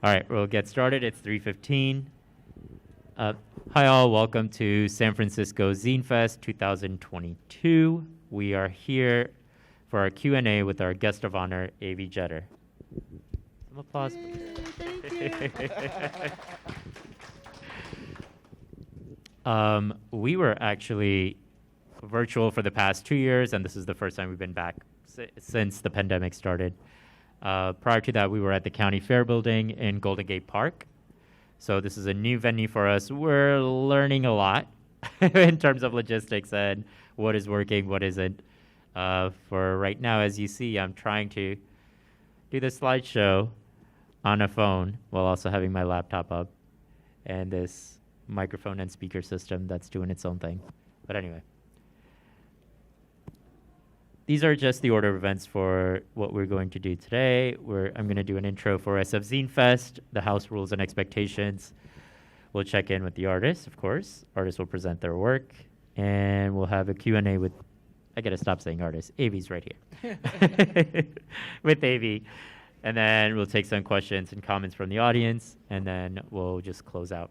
All right, we'll get started. It's 3:15. Hi all, welcome to San Francisco Zine Fest 2022. We are here for our Q&A with our guest of honor, Avy Jetter. Some applause. Thank you. We were actually virtual for the past 2 years, and this is the first time we've been back since the pandemic started. Prior to that, we were at the County Fair building in Golden Gate Park. So this is a new venue for us. We're learning a lot in terms of logistics and what is working, what isn't. For right now, as you see, I'm trying to do the slideshow on a phone while also having my laptop up and this microphone and speaker system that's doing its own thing. But anyway. These are just the order of events for what we're going to do today. I'm going to do an intro for SF Zine Fest, the house rules and expectations. We'll check in with the artists, of course. Artists will present their work. And we'll have a Q&A with, I got to stop saying artists. Avy's right here. With Avy. And then we'll take some questions and comments from the audience. And then we'll just close out.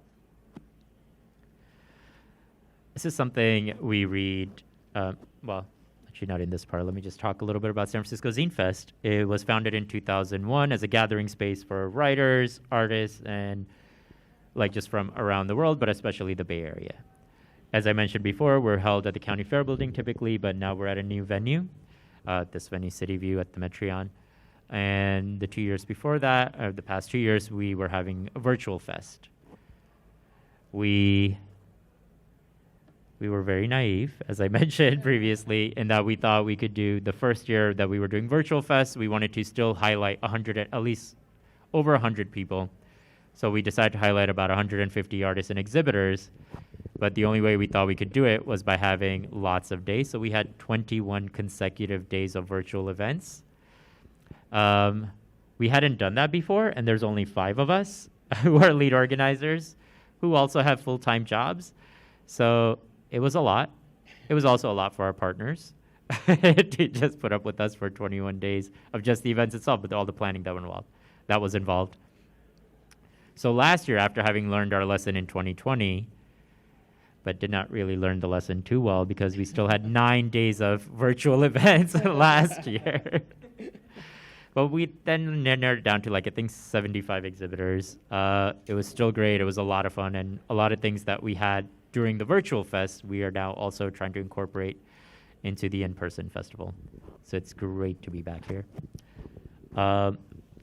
This is something we read, actually not in this part. Let me just talk a little bit about San Francisco Zine Fest. It was founded in 2001 as a gathering space for writers, artists, and just from around the world, but especially the Bay Area. As I mentioned before, we're held at the County Fair building typically, but now we're at a new venue, this venue, City View at the Metreon. And the 2 years before that, the past 2 years, we were having a virtual fest. We were very naive, as I mentioned previously, in that we thought we could do the first year that we were doing virtual fest. We wanted to still highlight at least over 100 people. So we decided to highlight about 150 artists and exhibitors. But the only way we thought we could do it was by having lots of days. So we had 21 consecutive days of virtual events. We hadn't done that before, and there's only 5 of us who are lead organizers who also have full-time jobs. So it was a lot. It was also a lot for our partners to just put up with us for 21 days of just the events itself, with all the planning that was involved. So last year, after having learned our lesson in 2020, but did not really learn the lesson too well because we still had 9 days of virtual events last year. But we then narrowed it down to I think 75 exhibitors. It was still great. It was a lot of fun, and a lot of things that we had during the virtual fest, we are now also trying to incorporate into the in-person festival. So it's great to be back here.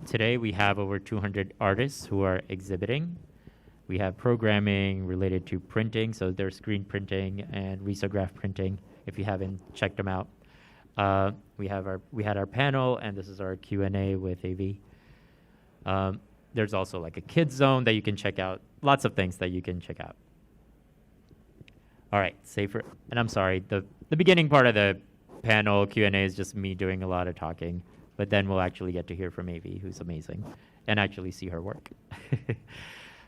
Today we have over 200 artists who are exhibiting. We have programming related to printing, so there's screen printing and risograph printing, if you haven't checked them out. We had our panel, and this is our Q&A with Avy. There's also a kids zone that you can check out. Lots of things that you can check out. All right, and I'm sorry, the beginning part of the panel Q&A is just me doing a lot of talking, but then we'll actually get to hear from Avy, who's amazing, and actually see her work.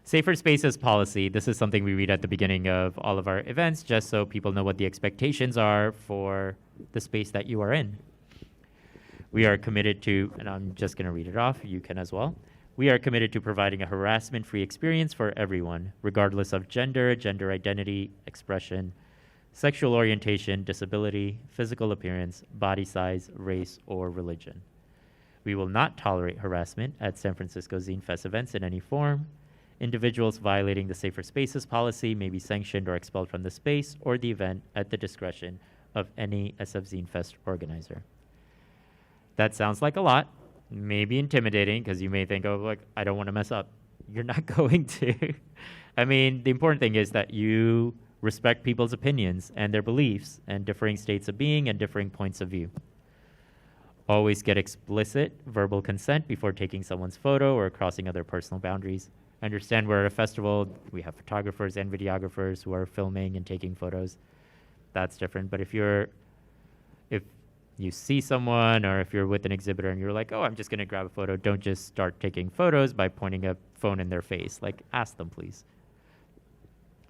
Safer Spaces Policy. This is something we read at the beginning of all of our events, just so people know what the expectations are for the space that you are in. We are committed to, and I'm just going to read it off, you can as well. We are committed to providing a harassment-free experience for everyone, regardless of gender, gender identity, expression, sexual orientation, disability, physical appearance, body size, race, or religion. We will not tolerate harassment at San Francisco Zine Fest events in any form. Individuals violating the Safer Spaces policy may be sanctioned or expelled from the space or the event at the discretion of any SF Zine Fest organizer. That sounds like a lot. Maybe intimidating, because you may think, I don't want to mess up. You're not going to. I mean, the important thing is that you respect people's opinions and their beliefs and differing states of being and differing points of view. Always get explicit verbal consent before taking someone's photo or crossing other personal boundaries. I understand we're at a festival. We have photographers and videographers who are filming and taking photos. That's different. But if you see someone, or if you're with an exhibitor and you're like, I'm just going to grab a photo, don't just start taking photos by pointing a phone in their face. Ask them, please.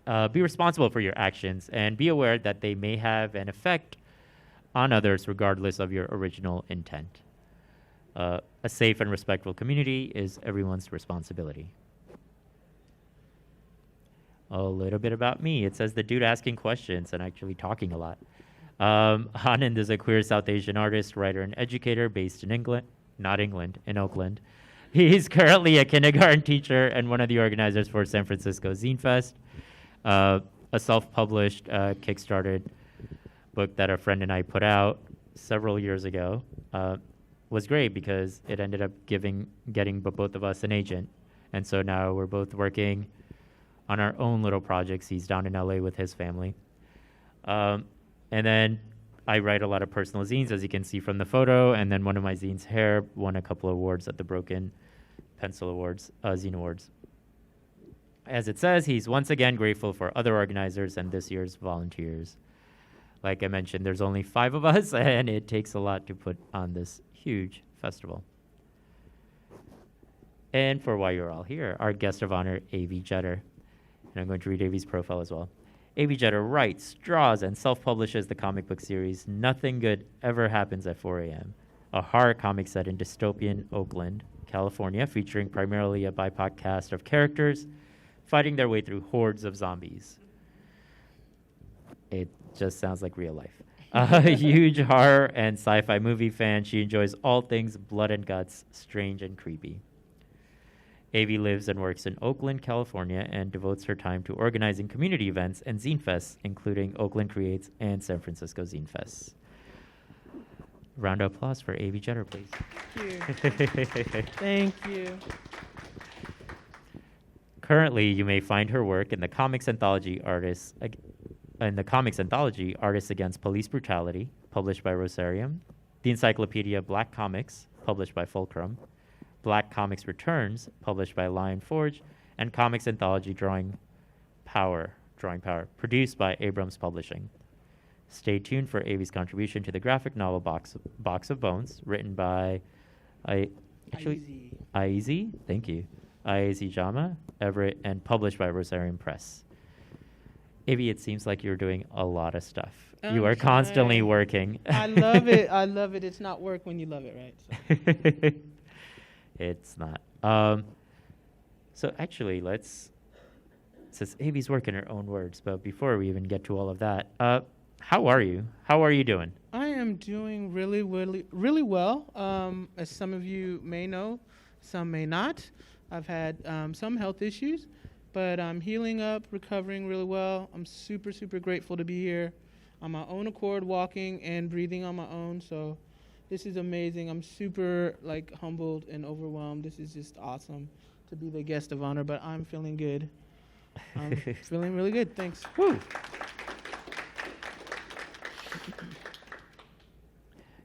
Be responsible for your actions and be aware that they may have an effect on others regardless of your original intent. A safe and respectful community is everyone's responsibility. A little bit about me. It says the dude asking questions and actually talking a lot. Anand is a queer South Asian artist, writer, and educator based in England, not England, in Oakland. He's currently a kindergarten teacher and one of the organizers for San Francisco Zine Fest, a self-published, kickstarted book that a friend and I put out several years ago. Was great because it ended up getting both of us an agent. And so now we're both working on our own little projects. He's down in LA with his family. And then I write a lot of personal zines, as you can see from the photo. And then one of my zines, Hair, won a couple of awards at the Broken Pencil Awards, Zine Awards. As it says, he's once again grateful for other organizers and this year's volunteers. Like I mentioned, there's only 5 of us, and it takes a lot to put on this huge festival. And for why you're all here, our guest of honor, Avy Jetter. And I'm going to read Avy's profile as well. Avy Jetter writes, draws, and self-publishes the comic book series Nothing Good Ever Happens at 4 a.m., a horror comic set in dystopian Oakland, California, featuring primarily a BIPOC cast of characters fighting their way through hordes of zombies. It just sounds like real life. A huge horror and sci-fi movie fan, she enjoys all things blood and guts, strange and creepy. Avy lives and works in Oakland, California, and devotes her time to organizing community events and zine fests, including Oakland Creates and San Francisco Zine Fest. Round of applause for Avy Jetter, please. Thank you. Thank you. Currently, you may find her work in the comics anthology Artists Against Police Brutality, published by Rosarium, the encyclopedia Black Comics, published by Fulcrum, Black Comics Returns, published by Lion Forge, and comics anthology Drawing Power, produced by Abrams Publishing. Stay tuned for Avy's contribution to the graphic novel Box of Bones, written by Aizi, thank you, Aizi Jama, Everett, and published by Rosarium Press. Avy, it seems like you're doing a lot of stuff. You are constantly working. I love it. I love it. It's not work when you love it, right? So. It's not. So actually, since Avy's work in her own words, but before we even get to all of that, how are you? How are you doing? I am doing really, really, really well. As some of you may know, some may not. I've had some health issues, but I'm healing up, recovering really well. I'm super, super grateful to be here on my own accord, walking and breathing on my own. So this is amazing. I'm super humbled and overwhelmed. This is just awesome to be the guest of honor, but I'm feeling good. I'm feeling really good. Thanks. Woo.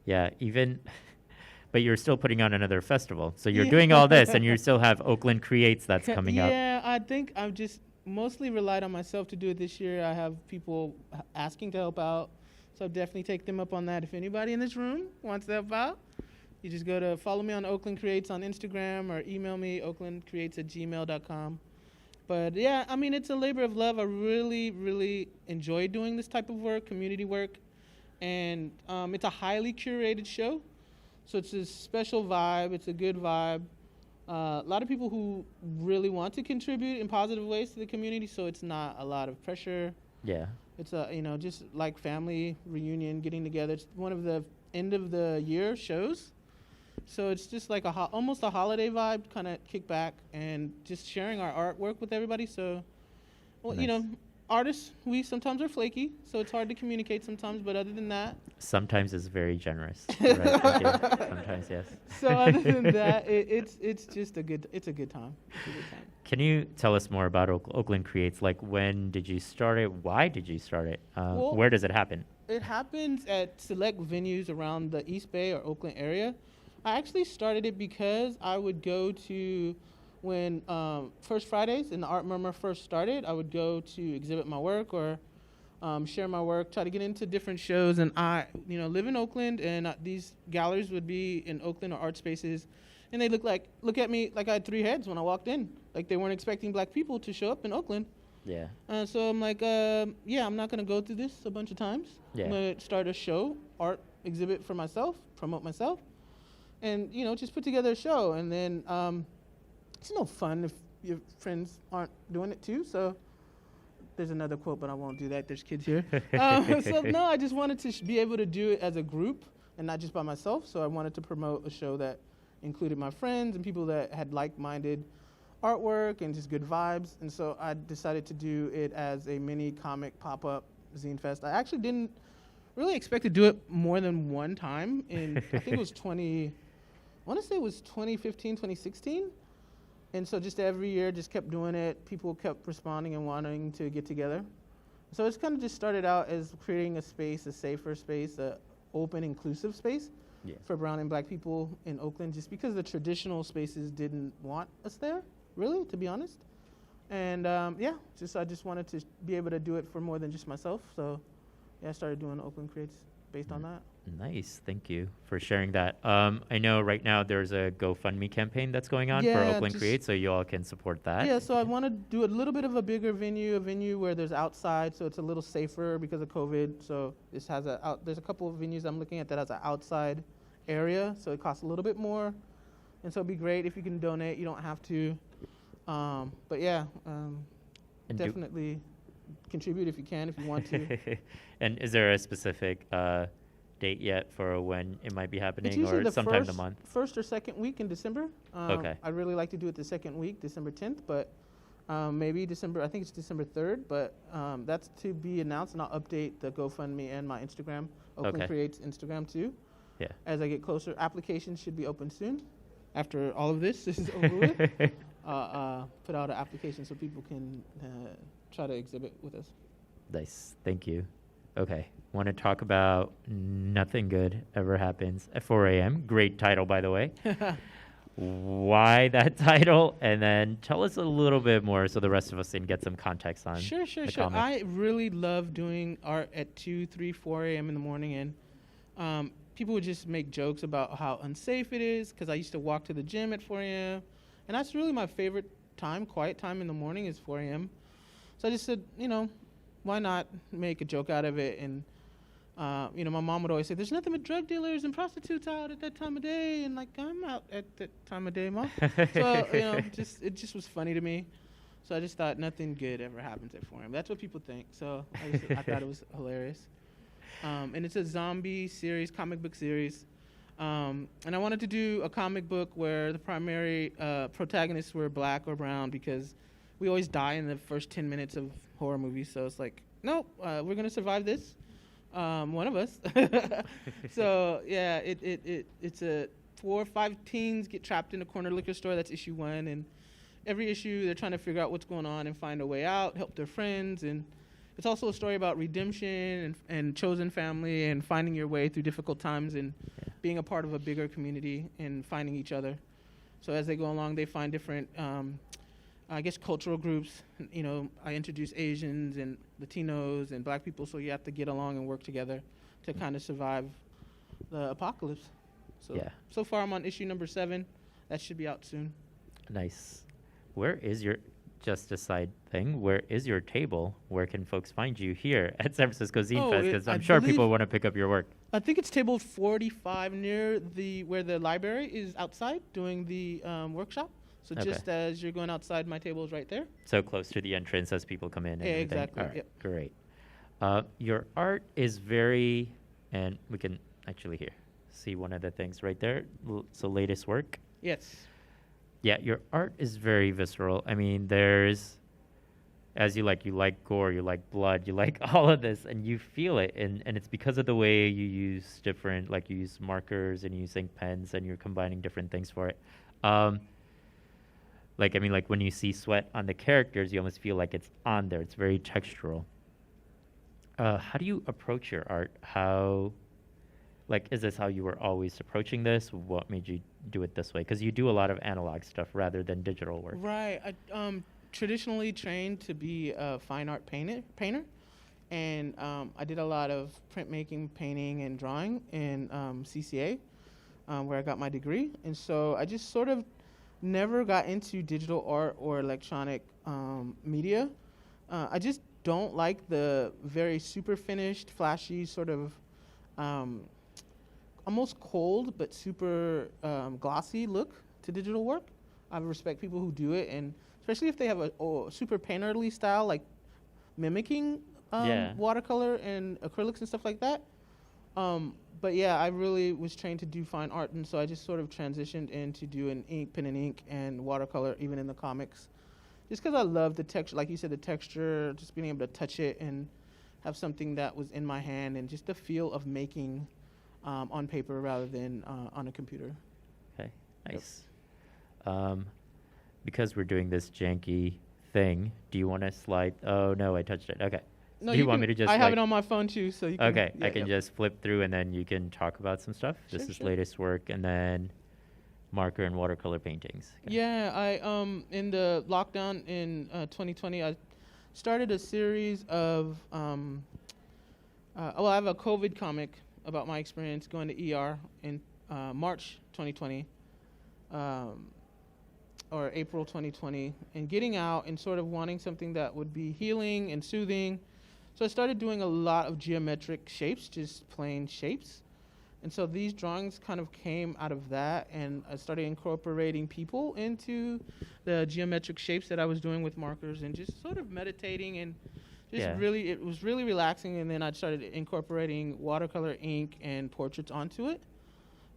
Yeah, but you're still putting on another festival. So you're doing all this, and you still have Oakland Creates that's coming up. Yeah, I think I've just mostly relied on myself to do it this year. I have people asking to help out, so I'll definitely take them up on that. If anybody in this room wants to help out, you just go to follow me on Oakland Creates on Instagram or email me, oaklandcreates@gmail.com. But yeah, I mean, it's a labor of love. I really, really enjoy doing this type of work, community work. And it's a highly curated show. So it's a special vibe. It's a good vibe. A lot of people who really want to contribute in positive ways to the community, so it's not a lot of pressure. Yeah. It's just like family reunion, getting together. It's one of the end of the year shows. So it's just like almost a holiday vibe, kind of kick back and just sharing our artwork with everybody. So, well, nice. Artists, we sometimes are flaky, so it's hard to communicate sometimes, but other than that... Sometimes it's very generous. Right? Sometimes, yes. So other than that, it's just a good time. It's a good time. Can you tell us more about Oakland Creates? Like, when did you start it? Why did you start it? Where does it happen? It happens at select venues around the East Bay or Oakland area. I actually started it because I would go to... When First Fridays and the Art Murmur first started, I would go to exhibit my work or share my work, try to get into different shows. And I, live in Oakland, and these galleries would be in Oakland or art spaces, and they look at me like I had 3 heads when I walked in. Like they weren't expecting black people to show up in Oakland. Yeah. So I'm like, I'm not gonna go through this a bunch of times. Yeah. I'm gonna start a show, art exhibit for myself, promote myself. and just put together a show. And then it's no fun if your friends aren't doing it too. So there's another quote, but I won't do that. There's kids here. So no, I just wanted to be able to do it as a group and not just by myself. So I wanted to promote a show that included my friends and people that had like-minded artwork and just good vibes. And so I decided to do it as a mini comic pop-up zine fest. I actually didn't really expect to do it more than one time in I think it was 2015, 2016. And so just every year just kept doing it. People kept responding and wanting to get together. So it's kind of just started out as creating a space, a safer space, a open, inclusive space for brown and black people in Oakland, just because the traditional spaces didn't want us there, really, to be honest. And I just wanted to be able to do it for more than just myself. So I started doing Oakland Creates based on that. Nice. Thank you for sharing that. I know right now there's a GoFundMe campaign that's going on for Oakland Creates, so you all can support that. Yeah, so I want to do a little bit of a bigger venue, a venue where there's outside, so it's a little safer because of COVID. So this has there's a couple of venues I'm looking at that has an outside area, so it costs a little bit more. And so it'd be great if you can donate. You don't have to. Definitely contribute if you can, if you want to. And is there a specific date yet for when it might be happening, or sometime in the month? First or second week in December. Okay. I'd really like to do it the second week, December 10th, but maybe December, I think it's December 3rd, but that's to be announced, and I'll update the GoFundMe and my Instagram, Oakland Creates Instagram too. Yeah. As I get closer. Applications should be open soon. After all of this is over with, put out an application so people can try to exhibit with us. Nice. Thank you. Okay. Want to talk about Nothing Good Ever Happens at 4 a.m. Great title, by the way. Why that title? And then tell us a little bit more so the rest of us can get some context on Sure. comic. I really love doing art at 2, 3, 4 a.m. in the morning. And people would just make jokes about how unsafe it is because I used to walk to the gym at 4 a.m. And that's really my favorite time, quiet time in the morning is 4 a.m. So I just said, why not make a joke out of it? And, my mom would always say, there's nothing but drug dealers and prostitutes out at that time of day. And, I'm out at that time of day, Mom. So, it just was funny to me. So I just thought nothing good ever happens at 4 a.m. That's what people think. So I thought it was hilarious. And it's a zombie series, comic book series. And I wanted to do a comic book where the primary protagonists were black or brown because we always die in the first 10 minutes of horror movies. So it's like, nope, we're going to survive this. One of us. So, yeah, it's a 4 or 5 teens get trapped in a corner liquor store. That's issue 1. And every issue, they're trying to figure out what's going on and find a way out, help their friends. And it's also a story about redemption and chosen family and finding your way through difficult times and being a part of a bigger community and finding each other. So as they go along, they find different, cultural groups. I introduce Asians and Latinos and black people, so you have to get along and work together to kind of survive the apocalypse. So far I'm on issue number 7. That should be out soon. Nice. Where is your... Just a side thing, where is your table? Where can folks find you here at San Francisco Zine Fest? Because I'm sure people want to pick up your work. I think it's table 45 near where the library is outside doing the workshop. So just as you're going outside, my table is right there. So close to the entrance as people come in. And exactly. All right, great. Your art is very, and we can actually see one of the things right there. So latest work. Yes. Yeah, your art is very visceral. I mean, there's, as you like gore, you like blood, you like all of this, and you feel it. And it's because of the way you use different, you use markers and you use ink pens and you're combining different things for it. When you see sweat on the characters, you almost feel like it's on there. It's very textural. How do you approach your art? Is this how you were always approaching this? What made you do it this way? Because you do a lot of analog stuff rather than digital work. Right. I traditionally trained to be a fine art painter. And I did a lot of printmaking, painting, and drawing in CCA, where I got my degree. And so I just sort of never got into digital art or electronic media. I just don't like the very super finished, flashy sort of almost cold but super glossy look to digital work. I respect people who do it, and especially if they have a super painterly style, like mimicking watercolor and acrylics and stuff like that. But yeah, I really was trained to do fine art, and so I just sort of transitioned into doing pen and ink and watercolor, even in the comics, just because I love the texture, like you said, the texture, just being able to touch it and have something that was in my hand, and just the feel of making on paper rather than on a computer. Okay, nice. Because we're doing this janky thing, do you want to slide? Oh no, I touched it. Okay. No, do you want me to just? I have it on my phone too, so you can. Okay, I can just flip through and then you can talk about some stuff. Sure, This is sure. latest work, and then marker and watercolor paintings. Okay. Yeah, I in the lockdown in 2020, I started a series of I have a COVID comic about my experience going to ER in March 2020. Or April 2020, and getting out and sort of wanting something that would be healing and soothing. So I started doing a lot of geometric shapes, just plain shapes. And so these drawings kind of came out of that, and I started incorporating people into the geometric shapes that I was doing with markers, and just sort of meditating, and just really, it was really relaxing. And then I started incorporating watercolor, ink, and portraits onto it.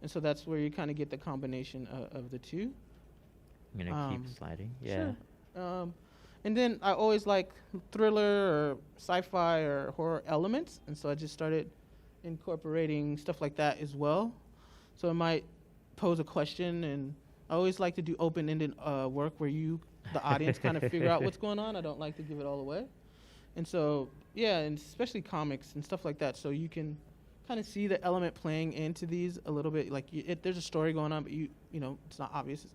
And so that's where you kind of get the combination of the two. I'm gonna keep sliding. Yeah. Sure. And then I always like thriller or sci-fi or horror elements, and so I just started incorporating stuff like that as well. So I might pose a question, and I always like to do open-ended work where the audience, kind of figure out what's going on. I don't like to give it all away. And so, yeah, and especially comics and stuff like that, so you can kind of see the element playing into these a little bit. Like there's a story going on, but you know, it's not obvious.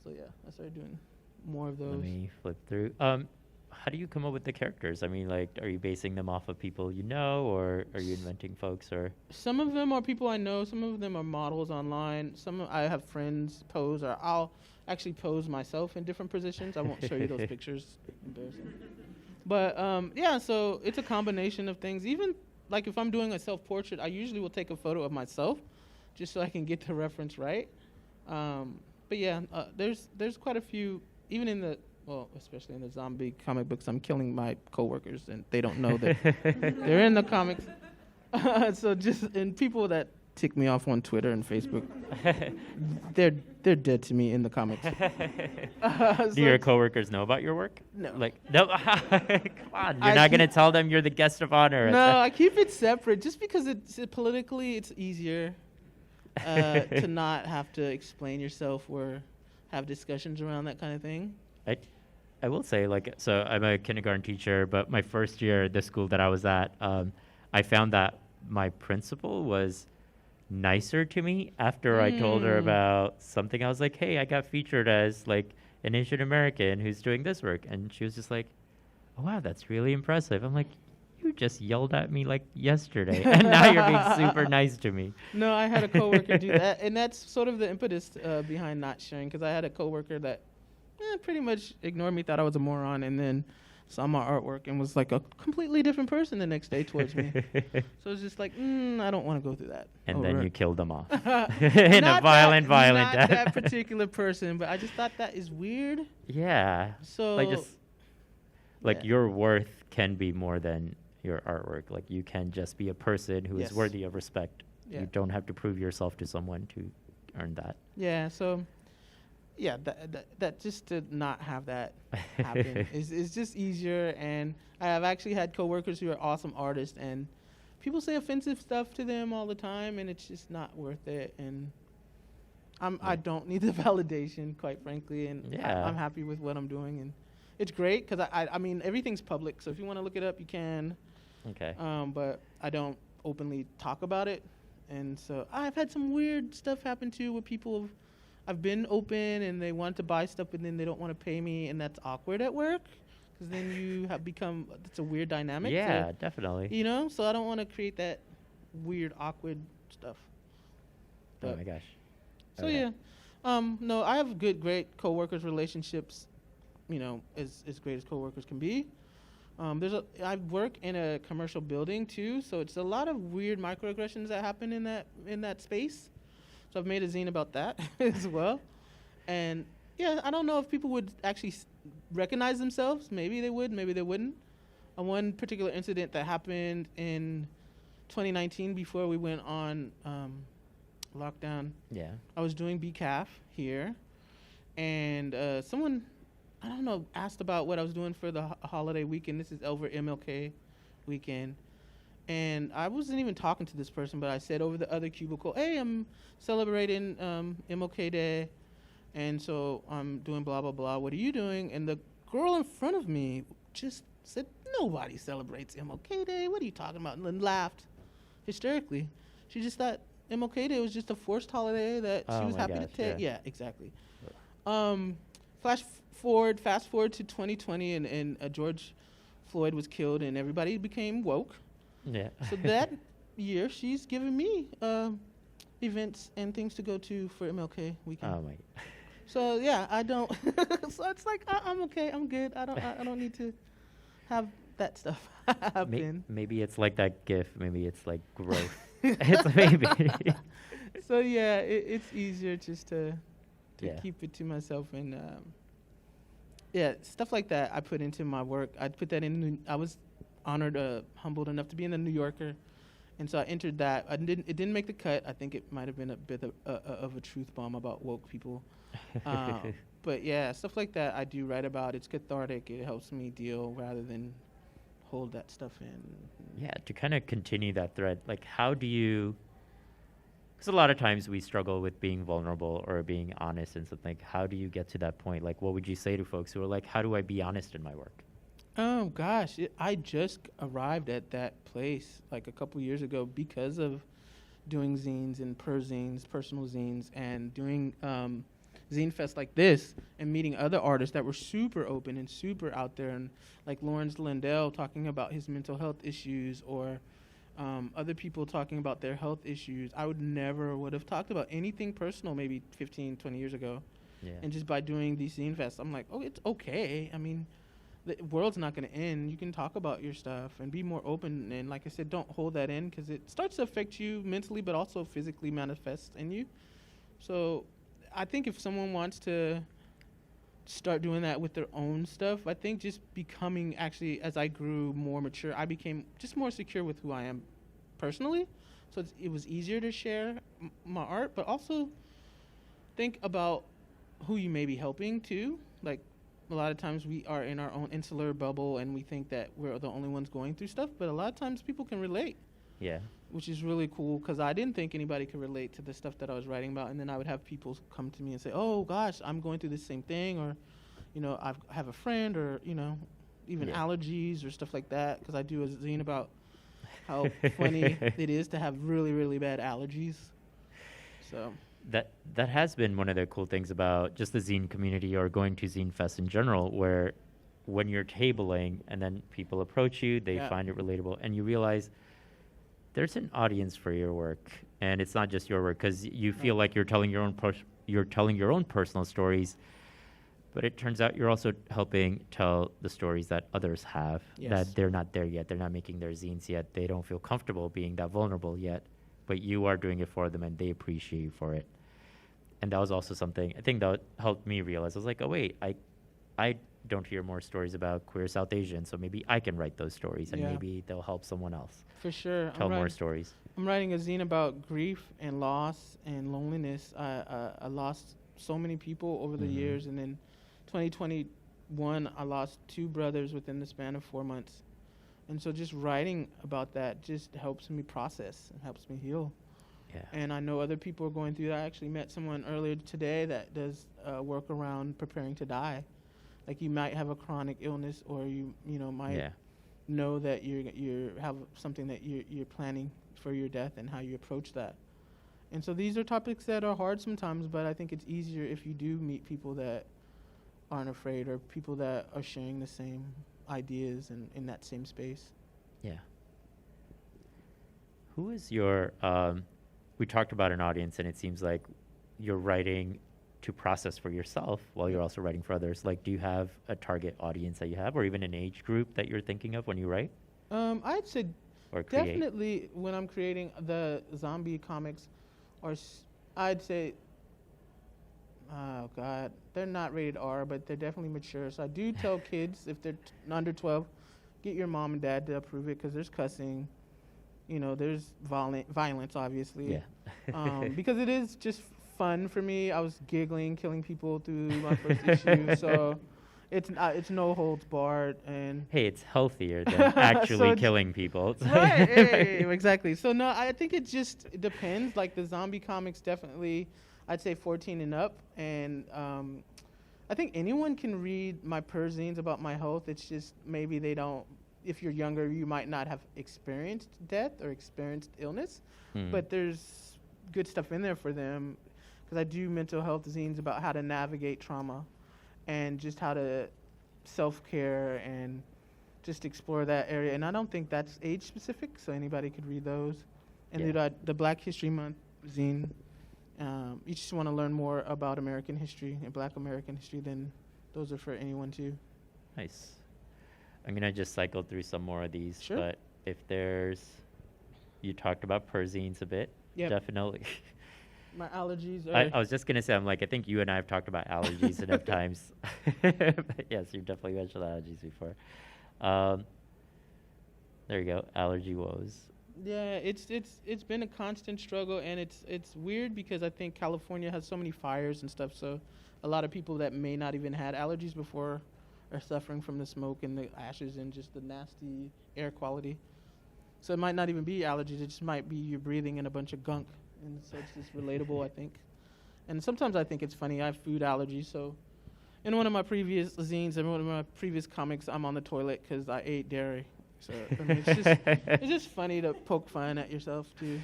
So yeah, I started doing more of those. Let me flip through. How do you come up with the characters? I mean, like, are you basing them off of people you know, or are you inventing folks, or? Some of them are people I know. Some of them are models online. I have friends pose, or I'll actually pose myself in different positions. I won't show you those pictures. Embarrassing. But yeah, so it's a combination of things. Even like if I'm doing a self-portrait, I usually will take a photo of myself, just so I can get the reference right. But yeah, there's quite a few, even especially in the zombie comic books, I'm killing my coworkers, and they don't know that they're in the comics. So and people that tick me off on Twitter and Facebook, they're dead to me in the comics. Do your coworkers know about your work? No. Like, no. Come on, you're not gonna tell them you're the guest of honor. No, I keep it separate, just because politically it's easier. To not have to explain yourself or have discussions around that kind of thing. I will say, like, so I'm a kindergarten teacher, but my first year at the school that I was at, I found that my principal was nicer to me after I told her about something. I was like, hey, I got featured as, like, an Asian American who's doing this work. And she was just like, oh, wow, that's really impressive. I'm like, you just yelled at me like yesterday, and now you're being super nice to me. No, I had a coworker do that, and that's sort of the impetus behind not sharing, because I had a coworker that pretty much ignored me, thought I was a moron, and then saw my artwork and was like a completely different person the next day towards me. So it's just like, I don't want to go through that. And then you killed them off in a violent not death. that particular person, but I just thought that is weird. Yeah. So like your worth can be more than your artwork. Like, you can just be a person who is worthy of respect. Yeah. You don't have to prove yourself to someone to earn that. Yeah, so yeah, that just to not have that happen is just easier. And I have actually had coworkers who are awesome artists, and people say offensive stuff to them all the time, and it's just not worth it. And I don't need the validation, quite frankly, and I'm happy with what I'm doing, and it's great because I mean, everything's public, so if you want to look it up, you can. Okay. But I don't openly talk about it, and so I've had some weird stuff happen too, where people I've been open and they want to buy stuff, but then they don't want to pay me, and that's awkward at work, because then you have become, it's a weird dynamic. Yeah, definitely. You know, so I don't want to create that weird, awkward stuff. Oh my gosh. So yeah, no, I have great coworkers relationships, you know, as great as coworkers can be. I work in a commercial building too, so it's a lot of weird microaggressions that happen in that space. So I've made a zine about that as well. And yeah, I don't know if people would actually recognize themselves. Maybe they would, maybe they wouldn't. One particular incident that happened in 2019 before we went on lockdown. Yeah. I was doing BCAF here, and someone, I don't know, asked about what I was doing for the holiday weekend. This is over MLK weekend. And I wasn't even talking to this person, but I said over the other cubicle, hey, I'm celebrating MLK Day, and so I'm doing blah, blah, blah. What are you doing? And the girl in front of me just said, nobody celebrates MLK Day. What are you talking about? And then laughed hysterically. She just thought MLK Day was just a forced holiday that she was happy to take. Yeah, exactly. Fast forward to 2020, and George Floyd was killed, and everybody became woke. Yeah. So that year, she's given me events and things to go to for MLK weekend. Oh my. So yeah, I don't. So it's like I'm okay. I'm good. I don't need to have that stuff happen. Maybe it's like that GIF. Maybe it's like growth. It's maybe. So yeah, it's easier just to Yeah. keep it to myself, and yeah, stuff like that I put into my work. I put that in. I was honored, humbled enough to be in the New Yorker, and so I entered that. It didn't make the cut. I think it might have been a bit of a truth bomb about woke people. But yeah, stuff like that I do write about. It's cathartic. It helps me deal rather than hold that stuff in. Yeah, to kind of continue that thread, like how do you, because a lot of times we struggle with being vulnerable or being honest and something. Like, how do you get to that point? Like, what would you say to folks who are like, how do I be honest in my work? Oh gosh, I just arrived at that place like a couple years ago because of doing zines and zines, personal zines, and doing Zine Fest like this, and meeting other artists that were super open and super out there, and like Lawrence Lindell talking about his mental health issues, or other people talking about their health issues. I would have talked about anything personal maybe 15, 20 years ago. Yeah. And just by doing these Zine Fests, I'm like, oh, it's okay. I mean, the world's not going to end. You can talk about your stuff and be more open. And like I said, don't hold that in, because it starts to affect you mentally, but also physically manifests in you. So I think if someone wants to start doing that with their own stuff, I think just becoming, actually, as I grew more mature, I became just more secure with who I am personally. So it was easier to share my art, but also think about who you may be helping too. Like, a lot of times we are in our own insular bubble and we think that we're the only ones going through stuff, but a lot of times people can relate. Yeah. Which is really cool, because I didn't think anybody could relate to the stuff that I was writing about. And then I would have people come to me and say, oh gosh, I'm going through the same thing, or, you know, I have a friend, or, you know, even allergies or stuff like that, because I do a zine about how funny it is to have really, really bad allergies. So that has been one of the cool things about just the zine community, or going to Zine Fest in general, where when you're tabling and then people approach you, they find it relatable, and you realize there's an audience for your work, and it's not just your work, because you feel like you're telling your own personal stories, but it turns out you're also helping tell the stories that others have, that they're not there yet, they're not making their zines yet, they don't feel comfortable being that vulnerable yet, but you are doing it for them, and they appreciate you for it. And that was also something I think that helped me realize. I was like, oh wait, I don't hear more stories about queer South Asians, so maybe I can write those stories, and maybe they'll help someone else. For sure. Tell more stories. I'm writing a zine about grief and loss and loneliness. I lost so many people over the years, and then 2021, I lost 2 brothers within the span of 4 months. And so just writing about that just helps me process and helps me heal. Yeah. And I know other people are going through that. I actually met someone earlier today that does work around preparing to die. Like, you might have a chronic illness, or you might know that you have something that you're planning for your death, and how you approach that. And so these are topics that are hard sometimes, but I think it's easier if you do meet people that aren't afraid, or people that are sharing the same ideas and in that same space. Yeah. Who is your we talked about an audience, and it seems like you're writing to process for yourself while you're also writing for others? Like, do you have a target audience that you have, or even an age group that you're thinking of when you write I'd say or create? definitely when I'm creating the zombie comics, I'd say, oh God, they're not rated R, but they're definitely mature. So I do tell kids if they're under 12, get your mom and dad to approve it because there's cussing, there's violence, obviously. Yeah. Because it is just fun for me. I was giggling, killing people through my first issue, so it's no holds barred. And Hey, it's healthier than actually killing people. right, hey, exactly. So no, I think it just depends. Like the zombie comics, definitely, I'd say 14 and up. And I think anyone can read my zines about my health. It's just maybe they don't. If you're younger, you might not have experienced death or experienced illness, but there's good stuff in there for them. Because I do mental health zines about how to navigate trauma and just how to self-care and just explore that area. And I don't think that's age specific, so anybody could read those. And the Black History Month zine, you just want to learn more about American history and Black American history, then those are for anyone too. Nice. I'm going to just cycle through some more of these. Sure. But if you talked about perzines a bit. Yep. Definitely. My allergies I was just going to say, I think you and I have talked about allergies enough times. But yes, you've definitely mentioned allergies before. There you go, allergy woes. Yeah, it's been a constant struggle, and it's weird because I think California has so many fires and stuff, so a lot of people that may not even had allergies before are suffering from the smoke and the ashes and just the nasty air quality. So it might not even be allergies, it just might be you're breathing in a bunch of gunk. And so it's just relatable, I think. And sometimes I think it's funny. I have food allergies, so in one of my previous zines and one of my previous comics, I'm on the toilet because I ate dairy. So I mean, it's just funny to poke fun at yourself too.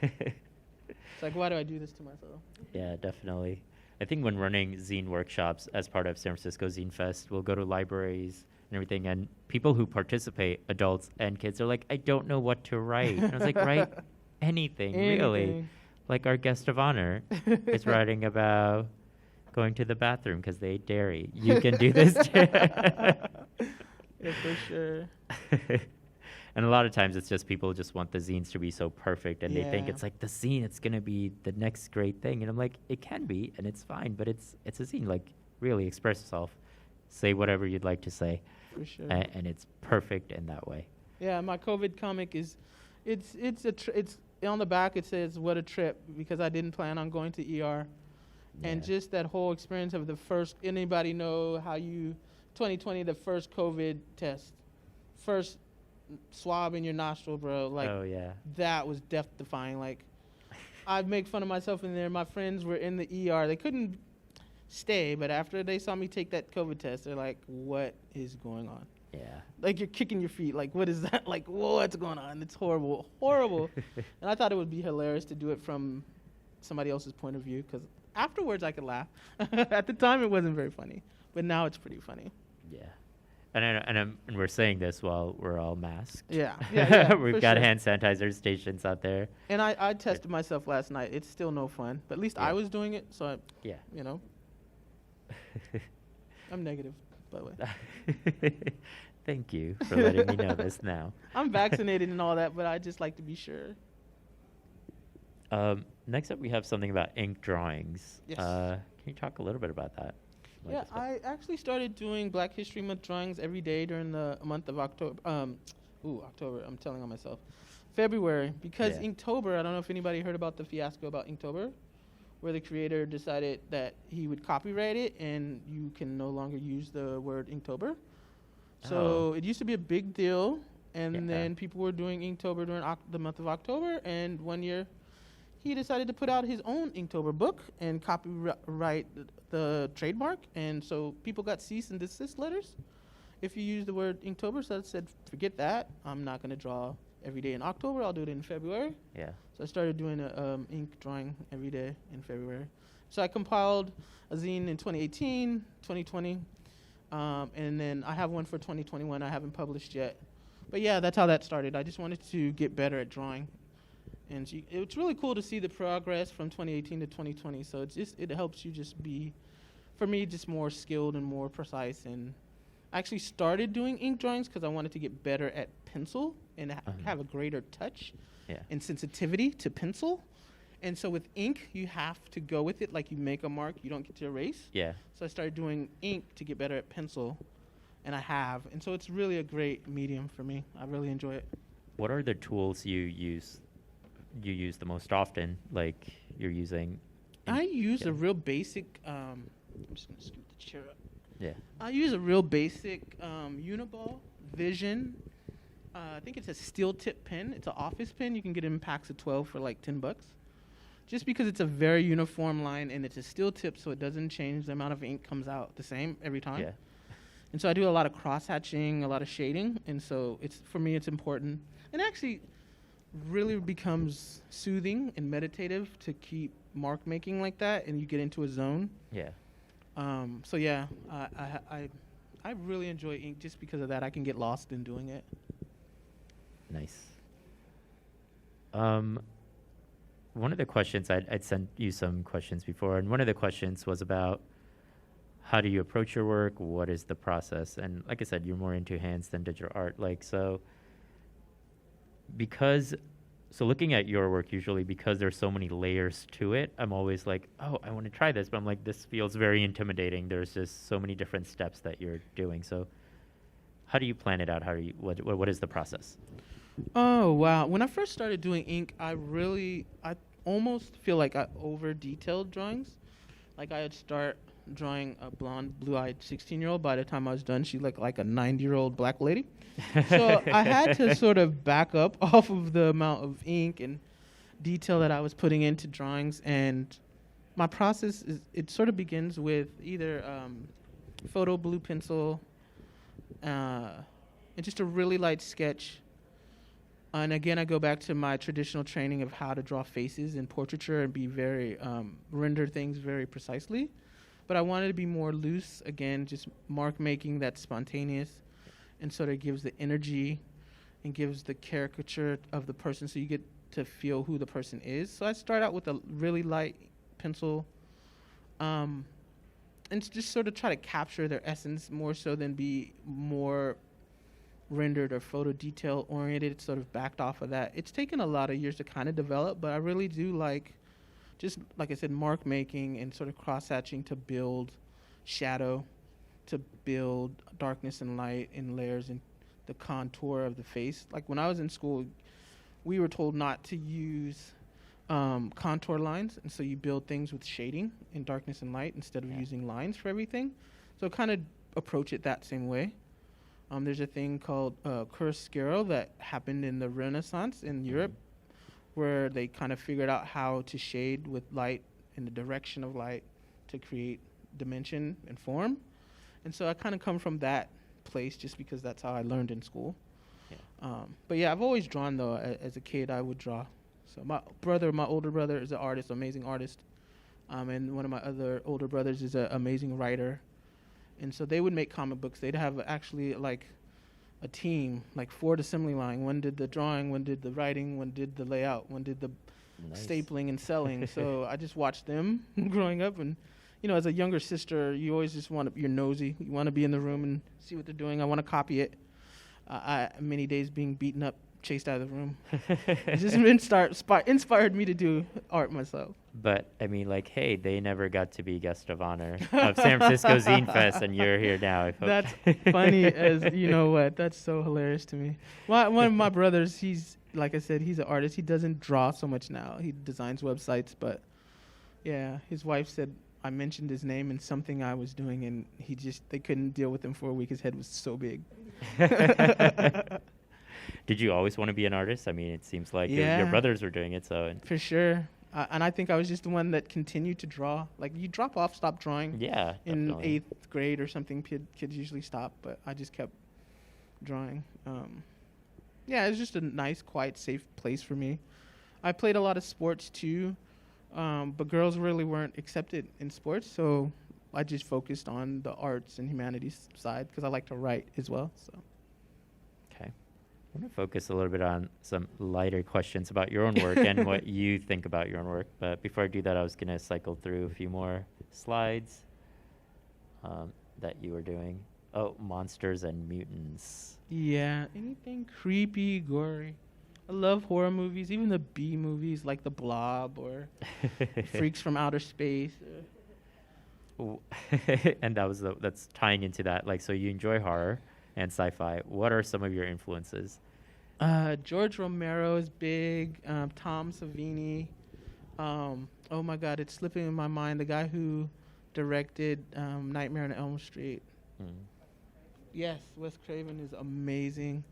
It's like, why do I do this to myself? Yeah, definitely. I think when running zine workshops as part of San Francisco Zine Fest, we'll go to libraries and everything, and people who participate, adults and kids, are like, I don't know what to write. And I was like, write anything, really. Like our guest of honor is writing about going to the bathroom because they ate dairy. You can do this too. Yeah, for sure. And a lot of times it's just people just want the zines to be so perfect, and they think it's like the zine, it's going to be the next great thing. And I'm like, it can be, and it's fine, but it's a zine. Like, really express yourself. Say whatever you'd like to say. For sure. And it's perfect in that way. Yeah, my COVID comic is, it's on the back it says, what a trip, because I didn't plan on going to ER. And just that whole experience of the first, anybody know how 2020, the first COVID test, first swab in your nostril, bro. Like, oh, yeah. That was death-defying. Like, I'd make fun of myself in there. My friends were in the ER. They couldn't stay, but after they saw me take that COVID test, they're like, what is going on? Yeah. Like, you're kicking your feet. Like, what is that? Like, what's going on? It's horrible. Horrible. And I thought it would be hilarious to do it from somebody else's point of view, because afterwards I could laugh. At the time, it wasn't very funny, but now it's pretty funny. Yeah. And we're saying this while we're all masked. Yeah. We've got hand sanitizer stations out there. And I tested myself last night. It's still no fun, but at least I was doing it, so I'm negative, by the way. Thank you for letting me know this now. I'm vaccinated and all that, but I just like to be sure. Next up, we have something about ink drawings. Yes. Can you talk a little bit about that? Yeah, I actually started doing Black History Month drawings every day during the month of October. October, I'm telling on myself. February, because Inktober, I don't know if anybody heard about the fiasco about Inktober, where the creator decided that he would copyright it and you can no longer use the word Inktober. So it used to be a big deal, and then people were doing Inktober during the month of October, and one year he decided to put out his own Inktober book and copyright the trademark, and so people got cease and desist letters if you use the word Inktober. So I said, forget that. I'm not going to draw every day in October. I'll do it in February. Yeah. So I started doing ink drawing every day in February. So I compiled a zine in 2018, 2020, and then I have one for 2021 I haven't published yet. But yeah, that's how that started. I just wanted to get better at drawing. And it's really cool to see the progress from 2018 to 2020. So it helps you just be, for me, just more skilled and more precise. And I actually started doing ink drawings because I wanted to get better at pencil and have a greater touch and sensitivity to pencil. And so with ink, you have to go with it. Like you make a mark, you don't get to erase. Yeah. So I started doing ink to get better at pencil, and I have. And so it's really a great medium for me. I really enjoy it. What are the tools you use the most often? Like you're using? I use a real basic. I'm just gonna scoot the chair up. Yeah. I use a real basic Uniball Vision. I think it's a steel tip pen. It's an office pen. You can get it in packs of 12 for like $10. Just because it's a very uniform line and it's a steel tip, so it doesn't change. The amount of ink comes out the same every time. Yeah. And so I do a lot of cross hatching, a lot of shading, and so for me it's important. And actually, really becomes soothing and meditative to keep mark making like that, and you get into a zone. Yeah. So yeah, I really enjoy ink just because of that. I can get lost in doing it. Nice. One of the questions I'd sent you some questions before, and one of the questions was about how do you approach your work? What is the process? And like I said, you're more into hands than digital art. So looking at your work usually, because there's so many layers to it, I'm always like, oh, I want to try this, but I'm like, this feels very intimidating. There's just so many different steps that you're doing. So how do you plan it out? What is the process? Oh, wow. When I first started doing ink, I almost feel like I over-detailed drawings. Like I would start drawing a blonde, blue-eyed 16-year-old. By the time I was done, she looked like a 90-year-old black lady. So I had to sort of back up off of the amount of ink and detail that I was putting into drawings. And my process it sort of begins with either photo blue pencil and just a really light sketch. And again, I go back to my traditional training of how to draw faces in portraiture and be very render things very precisely. But I wanted to be more loose, again, just mark making that's spontaneous and sort of gives the energy and gives the caricature of the person so you get to feel who the person is. So I start out with a really light pencil and just sort of try to capture their essence more so than be more rendered or photo detail oriented. It's sort of backed off of that. It's taken a lot of years to kind of develop, but I really do like, just like I said, mark making and sort of cross hatching to build shadow, to build darkness and light and layers and the contour of the face. Like when I was in school, we were told not to use contour lines, and so you build things with shading and darkness and light instead of using lines for everything. So kind of approach it that same way. There's a thing called chiaroscuro that happened in the Renaissance in Europe, where they kind of figured out how to shade with light in the direction of light to create dimension and form. And so I kind of come from that place just because that's how I learned in school. Yeah. But yeah, I've always drawn though. As a kid, I would draw. So my older brother is an artist, amazing artist. And one of my other older brothers is an amazing writer. And so they would make comic books. They'd have actually like a team, like 4 assembly line. One did the drawing, one did the writing, one did the layout, one did the stapling and selling. So I just watched them growing up. And, you know, as a younger sister, you always just you're nosy. You want to be in the room and see what they're doing. I want to copy it. Many days being beaten up, chased out of the room. It just inspired me to do art myself. But, I mean, like, hey, they never got to be guest of honor of San Francisco Zine Fest, and you're here now. I hope. That's funny as, you know what, that's so hilarious to me. One of my brothers, he's, like I said, he's an artist. He doesn't draw so much now. He designs websites, but, yeah, his wife said I mentioned his name in something I was doing, and they couldn't deal with him for a week. His head was so big. Did you always want to be an artist? I mean, it seems like your brothers were doing it, so. For sure. And I think I was just the one that continued to draw. Like, you drop off, stop drawing. Yeah, in definitely. 8th grade or something, kids usually stop, but I just kept drawing. Yeah, it was just a nice, quiet, safe place for me. I played a lot of sports, too, but girls really weren't accepted in sports, so I just focused on the arts and humanities side because I like to write as well. So. Okay. I'm going to focus a little bit on some lighter questions about your own work and what you think about your own work. But before I do that, I was going to cycle through a few more slides that you were doing. Oh, monsters and mutants. Yeah, anything creepy, gory. I love horror movies, even the B movies like The Blob or Freaks from Outer Space. And that's tying into that. Like, so you enjoy horror and sci-fi. What are some of your influences? George Romero is big. Tom Savini. Oh my God, it's slipping in my mind. The guy who directed Nightmare on Elm Street. Yes, Wes Craven is amazing.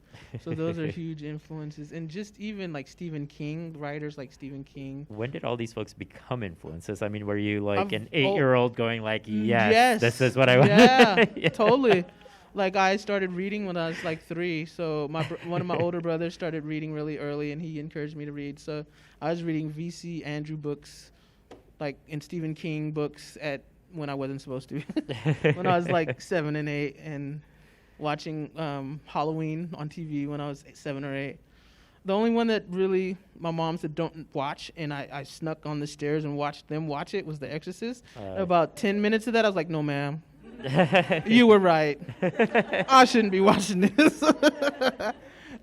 So those are huge influences. And just even like Stephen King, writers like Stephen King. When did all these folks become influences? I mean, were you like an 8-year-old going like, yes, this is what I want? Yeah, yeah. Totally. Like I started reading when I was like 3. So one of my older brothers started reading really early and he encouraged me to read. So I was reading V.C. Andrew books, like in Stephen King books when I wasn't supposed to. When I was like 7 and 8 and watching Halloween on TV when I was 7 or 8. The only one that really my mom said don't watch, and I snuck on the stairs and watched them watch it, was The Exorcist. About 10 minutes of that, I was like, no, ma'am. You were right. I shouldn't be watching this.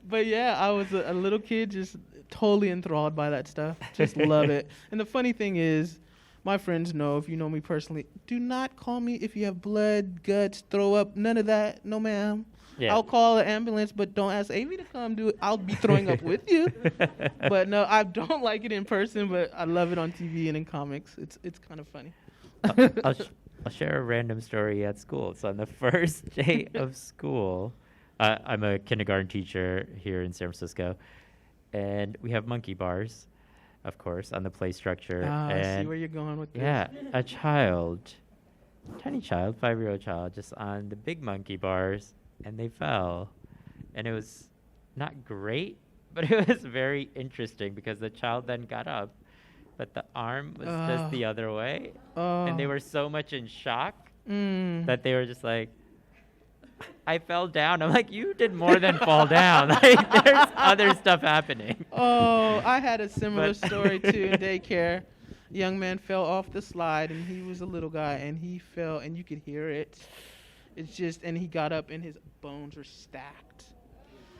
But yeah, I was a little kid just totally enthralled by that stuff. Just love it. And the funny thing is, my friends know, if you know me personally, do not call me if you have blood, guts, throw up, none of that. No, ma'am. Yeah. I'll call an ambulance, but don't ask Avy to come do it. I'll be throwing up with you. But no, I don't like it in person, but I love it on TV and in comics. It's kind of funny. I'll share a random story at school. So on the first day of school, I'm a kindergarten teacher here in San Francisco, and we have monkey bars, of course, on the play structure. I see where you're going with this. Yeah, a child, tiny child, 5-year-old child, just on the big monkey bars, and they fell. And it was not great, but it was very interesting because the child then got up, but the arm was just the other way. And they were so much in shock that they were just like, I fell down. I'm like, you did more than fall down. Like, there's other stuff happening. Oh, I had a similar story too in daycare. Young man fell off the slide, and he was a little guy, and he fell, and you could hear it. It's just, and he got up, and his bones were stacked.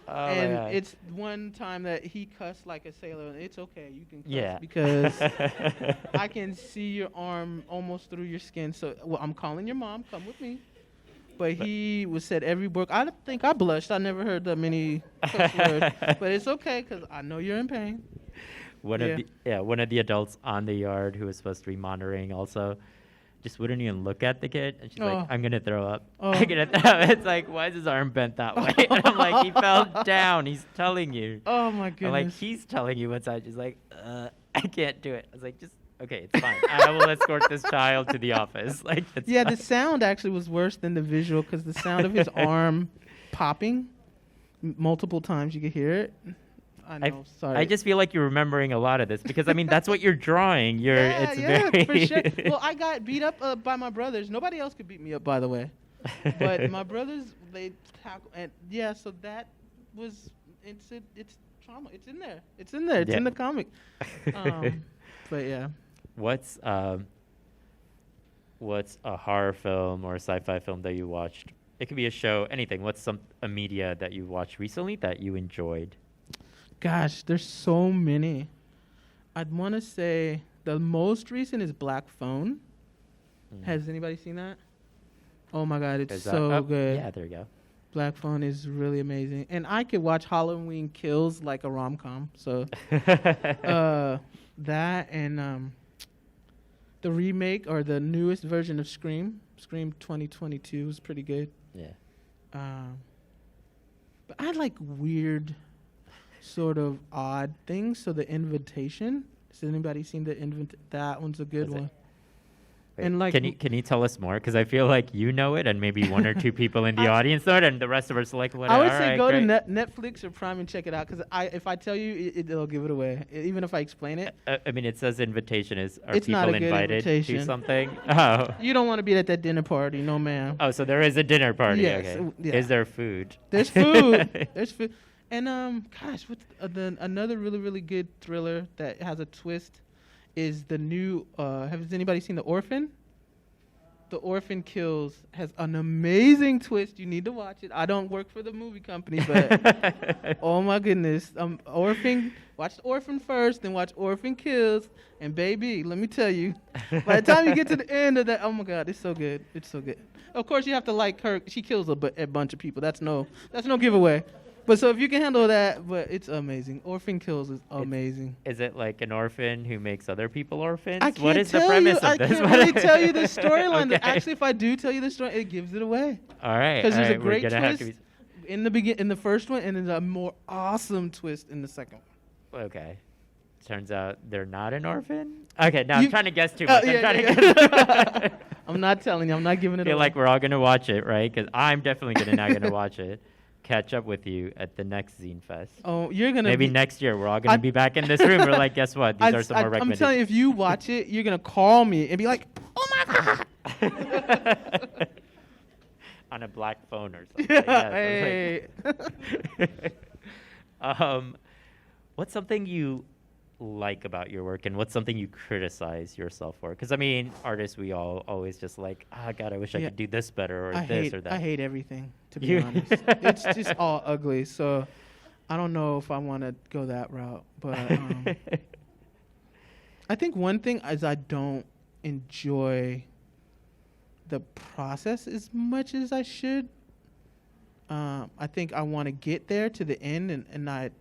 Oh, and it's one time that he cussed like a sailor, and it's okay, you can cuss because I can see your arm almost through your skin. So, well, I'm calling your mom. Come with me. But he said every word. I think I blushed. I never heard that many cuss words. But it's okay because I know you're in pain. One of the adults on the yard who was supposed to be monitoring also just wouldn't even look at the kid. And she's like, I'm going to throw up. I'm going to throw up. It's like, why is his arm bent that way? And I'm like, he fell down. He's telling you. Oh, my goodness. I'm like, he's telling you what's out. She's like, I can't do it. I was like, okay, it's fine. I will escort this child to the office. Like, yeah, fine. The sound actually was worse than the visual because the sound of his arm popping multiple times, you could hear it. I know, sorry. I just feel like you're remembering a lot of this because, I mean, that's what you're drawing. For sure. Well, I got beat up by my brothers. Nobody else could beat me up, by the way. But my brothers, they tackle, and yeah, so that was, it's trauma. It's in there. It's in the comic. But yeah. What's a horror film or a sci-fi film that you watched? It could be a show, anything. What's a media that you watched recently that you enjoyed? Gosh, there's so many. I'd want to say the most recent is Black Phone. Has anybody seen that? Oh my God, it's so good. Yeah, there you go. Black Phone is really amazing. And I could watch Halloween Kills like a rom-com. So that and the remake or the newest version of Scream 2022 is pretty good. Yeah. But I like weird, sort of odd things. So The Invitation. Has anybody seen that one's a good one. Wait, and like, can you tell us more? Because I feel like you know it, and maybe one or two people in the audience know it, and the rest of us are like, what? I would say go to Netflix or Prime and check it out. Because if I tell you, it'll give it away, even if I explain it. I mean, it says invitation are it's people invited to something? Oh, you don't want to be at that dinner party, no, ma'am. Oh, so there is a dinner party. Yes. Okay. Yeah. Is there food? There's food. There's food. And gosh, what's another really really good thriller that has a twist is the new. Has anybody seen The Orphan? The Orphan Kills has an amazing twist. You need to watch it. I don't work for the movie company, but oh my goodness, Orphan. Watch Orphan first, then watch Orphan Kills, and baby, let me tell you, by the time you get to the end of that, oh my God, it's so good. It's so good. Of course, you have to like her. She kills a bunch of people. That's no giveaway. But so if you can handle that, but it's amazing. Orphan Kills is amazing. Is it like an orphan who makes other people orphans? I can't What is the tell premise you, of this? I can't really tell you the storyline. Okay. Actually, if I do tell you the story, it gives it away. All right. Because there's a we're great gonna have twist to in the first one, and then a more awesome twist in the second one. okay. Turns out they're not an orphan? Okay, now I'm You- trying to guess too much. I'm yeah, trying yeah, to guess. I'm not telling you. I'm not giving I it feel away. like we're all going to watch it, right? Because I'm definitely not going to watch it. Catch up with you at the next Zine Fest. Oh, you're gonna Maybe be, next year we're all going I- to be back in this room. We're like, guess what? These are some more I'm recommendations. telling you, if you watch it, you're gonna call me and be like, "Oh my God!" On a black phone or something. Hey. What's something you like about your work, and what's something you criticize yourself for? Because I mean, artists, we all always just like, God, I wish I Yeah. could do this better, or I this hate or that. I hate everything, to be You- honest. It's just all ugly. So I don't know if I want to go that route. But I think one thing is I don't enjoy the process as much as I should. I think I want to get there to the end, and I've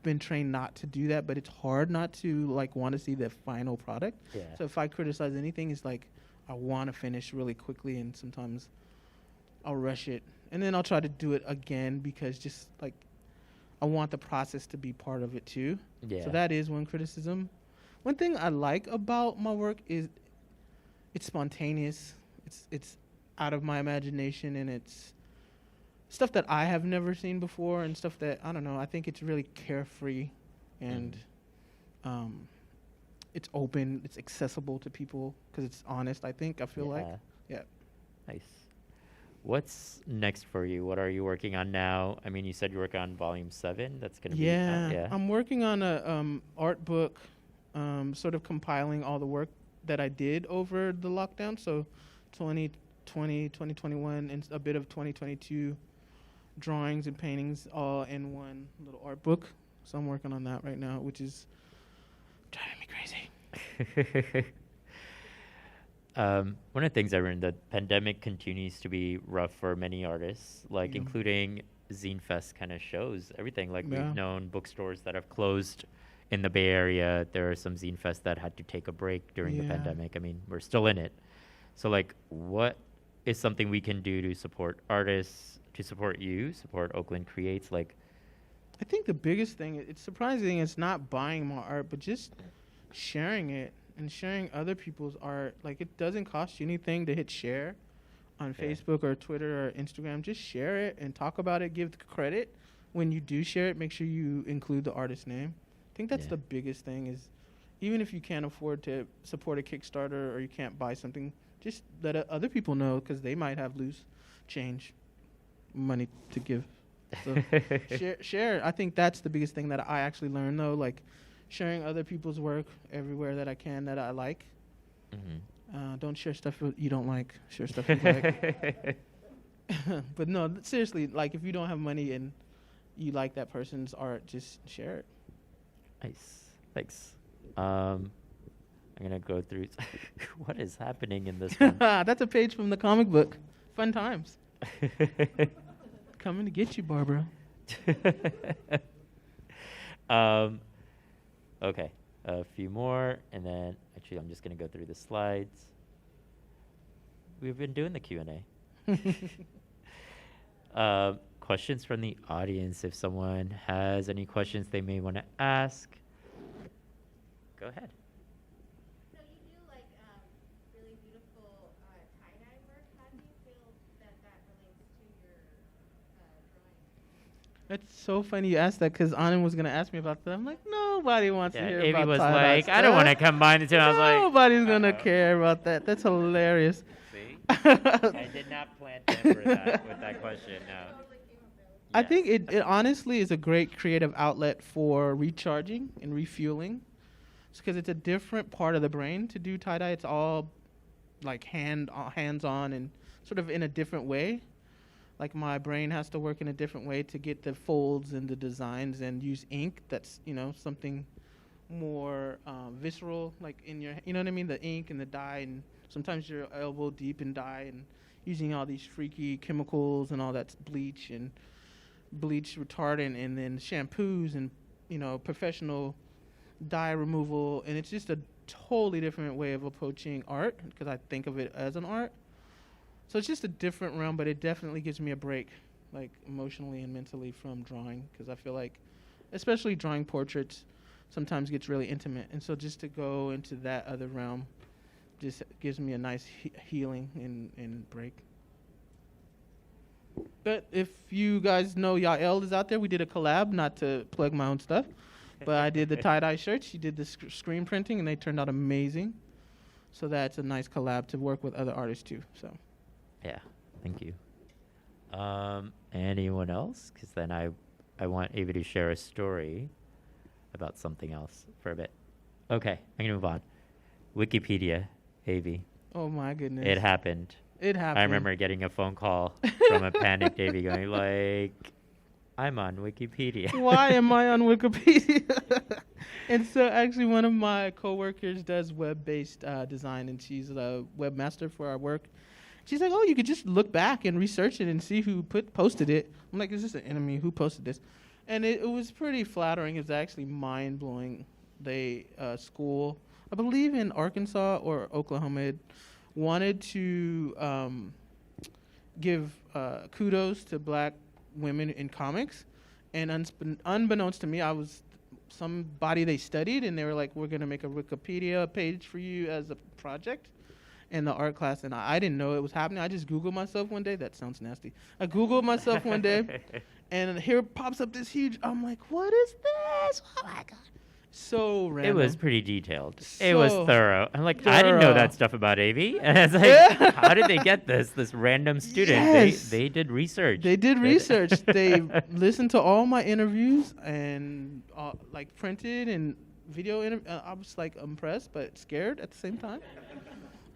been trained not to do that, but it's hard not to like want to see the final product. Yeah. So if I criticize anything, it's like I want to finish really quickly, and sometimes I'll rush it, and then I'll try to do it again because just like I want the process to be part of it too. Yeah. So that is one criticism. One thing I like about my work is it's spontaneous. It's out of my imagination, and it's stuff that I have never seen before, and stuff that I don't know. I think it's really carefree, and it's open. It's accessible to people because it's honest. I feel like. Yeah. Nice. What's next for you? What are you working on now? I mean, you said you're working on volume 7. That's gonna be out, yeah. I'm working on a art book, sort of compiling all the work that I did over the lockdown. So 2020, 2021, and a bit of 2022 drawings and paintings all in one little art book. So I'm working on that right now, which is driving me crazy. One of the things I learned, the pandemic continues to be rough for many artists, like Yeah. including Zine Fest kind of shows everything. Like Yeah. we've known bookstores that have closed in the Bay Area. There are some Zine Fest that had to take a break during the Yeah. pandemic. I mean, we're still in it. So like, what is something we can do to support artists, to support you, support Oakland Creates? Like, I think the biggest thing, it's surprising, it's not buying my art, but just sharing it and sharing other people's art. Like, it doesn't cost you anything to hit share on Yeah. Facebook or Twitter or Instagram. Just share it and talk about it. Give the credit. When you do share it, make sure you include the artist's name. I think that's Yeah. the biggest thing is even if you can't afford to support a Kickstarter or you can't buy something, just let other people know because they might have loose change money to give. So share. I think that's the biggest thing that I actually learned, though. Like sharing other people's work everywhere that I can that I like. Don't share stuff you don't like. Share stuff you like. But no, seriously, like if you don't have money and you like that person's art, just share it. Nice. Thanks. I'm gonna go through. What is happening in this one? That's a page from the comic book. Fun times. Coming to get you, Barbara. Okay, a few more, and then actually I'm just gonna go through the slides. We've been doing the Q&A. Questions from the audience. If someone has any questions they may want to ask, go ahead. So you do like really beautiful tie-dye work. How do you feel that relates to your drawing? That's so funny you asked that because Anand was going to ask me about that. I'm like, nobody wants to Yeah, hear Avy about was tie-dye like, I don't want to stuff. combine the two. I was like, Nobody's going to uh-oh. care about that. That's hilarious. See? I did not plan to for that with that question. No. I think it honestly is a great creative outlet for recharging and refueling. Because it's a different part of the brain to do tie-dye. It's all like hands-on and sort of in a different way. Like my brain has to work in a different way to get the folds and the designs and use ink that's, something more visceral, like in your, you know what I mean? The ink and the dye, and sometimes you're elbow deep in dye and using all these freaky chemicals and all that bleach retardant and then shampoos and, professional dye removal. And it's just a totally different way of approaching art because I think of it as an art. So it's just a different realm, but it definitely gives me a break, like emotionally and mentally from drawing, because I feel like, especially drawing portraits, sometimes gets really intimate. And so just to go into that other realm just gives me a nice healing and break. But if you guys know Yael is out there, we did a collab, not to plug my own stuff, but I did the tie-dye shirts. She did the screen printing, and they turned out amazing. So that's a nice collab to work with other artists too. So. Yeah, thank you. Anyone else? Because then I want Avy to share a story about something else for a bit. Okay, I'm gonna move on. Wikipedia, Avy. Oh my goodness. It happened. It happened. I remember getting a phone call from a panicked Avy going like, I'm on Wikipedia. Why am I on Wikipedia? And so actually one of my coworkers does web-based design, and she's a webmaster for our work. She's like, oh, you could just look back and research it and see who posted it. I'm like, is this an enemy? Who posted this? And it was pretty flattering. It was actually mind-blowing. They, school, I believe in Arkansas or Oklahoma, had wanted to give kudos to black women in comics. And unbeknownst to me, I was somebody they studied, and they were like, we're going to make a Wikipedia page for you as a project. In the art class, and I didn't know it was happening. I just Googled myself one day. That sounds nasty. I Googled myself one day, and here pops up this huge. I'm like, what is this? Oh my god! So random. It was pretty detailed. So it was thorough. I'm like, I didn't know that stuff about Avy. And it's like, how did they get this? This random student. Yes. They did research. They did research. They listened to all my interviews and like printed and video. I was like impressed, but scared at the same time.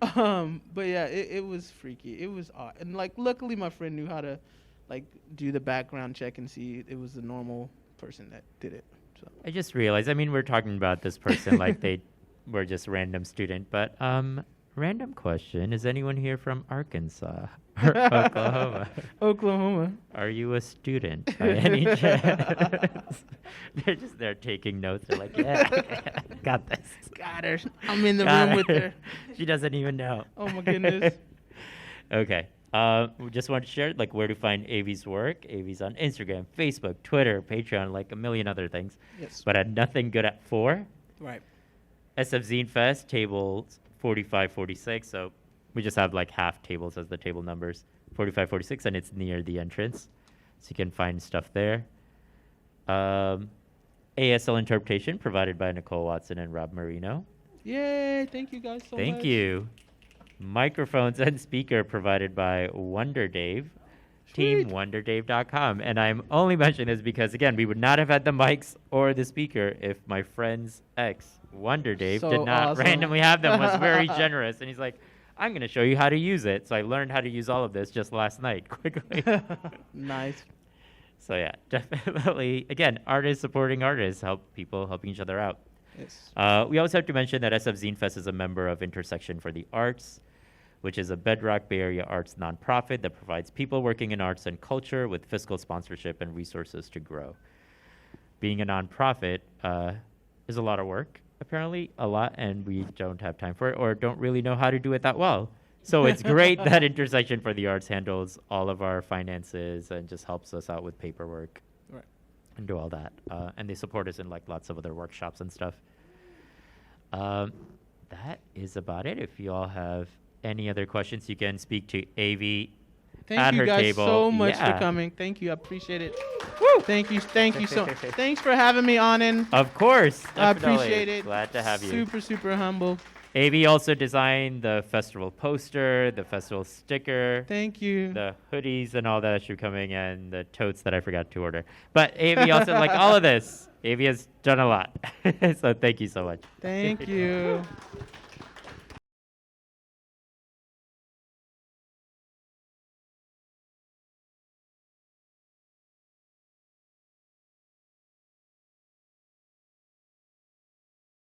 But yeah, it was freaky. It was odd. And like, luckily my friend knew how to like do the background check and see it was a normal person that did it. So I just realized, we're talking about this person like they were just random student, but random question. Is anyone here from Arkansas or Oklahoma? Oklahoma. Are you a student by any chance? They're just there taking notes. They're like, yeah, got this. Got her. I'm in the room with her. She doesn't even know. Oh my goodness. Okay. We just want to share like where to find Avy's work. Avy's on Instagram, Facebook, Twitter, Patreon, like a million other things. Yes. But at Nothing Good at 4. Right. SF Zine Fest, tables 45, 46. So we just have like half tables as the table numbers. 45, 46, and it's near the entrance. So you can find stuff there. ASL interpretation provided by Nicole Watson and Rob Marino. Yay, thank you guys so much. Thank you. Microphones and speaker provided by Wonder Dave. Sweet. TeamWonderDave.com. And I'm only mentioning this because, again, we would not have had the mics or the speaker if my friend's ex, Wonder Dave, So did not awesome. randomly have them, was very generous. And he's like, I'm going to show you how to use it. So I learned how to use all of this just last night, quickly. Nice. So yeah, definitely, again, artists supporting artists, people helping each other out. Yes. We also have to mention that SF Zine Fest is a member of Intersection for the Arts, which is a bedrock Bay Area arts nonprofit that provides people working in arts and culture with fiscal sponsorship and resources to grow. Being a nonprofit is a lot of work, apparently, a lot, and we don't have time for it or don't really know how to do it that well. So it's great that Intersection for the Arts handles all of our finances and just helps us out with paperwork. Right. And do all that. And they support us in like lots of other workshops and stuff. That is about it. If you all have any other questions, you can speak to Avy at Thank you her guys table. so much Yeah. for coming. Thank you. I appreciate it. Woo! Thank you so much. Thanks for having me on in. Of course. I Definitely. appreciate it. Glad to have you. Super, super humble. Avy also designed the festival poster, the festival sticker, Thank you. the hoodies and all that should coming, and the totes that I forgot to order. But Avy also, like all of this, Avy has done a lot. So thank you so much. Thank you.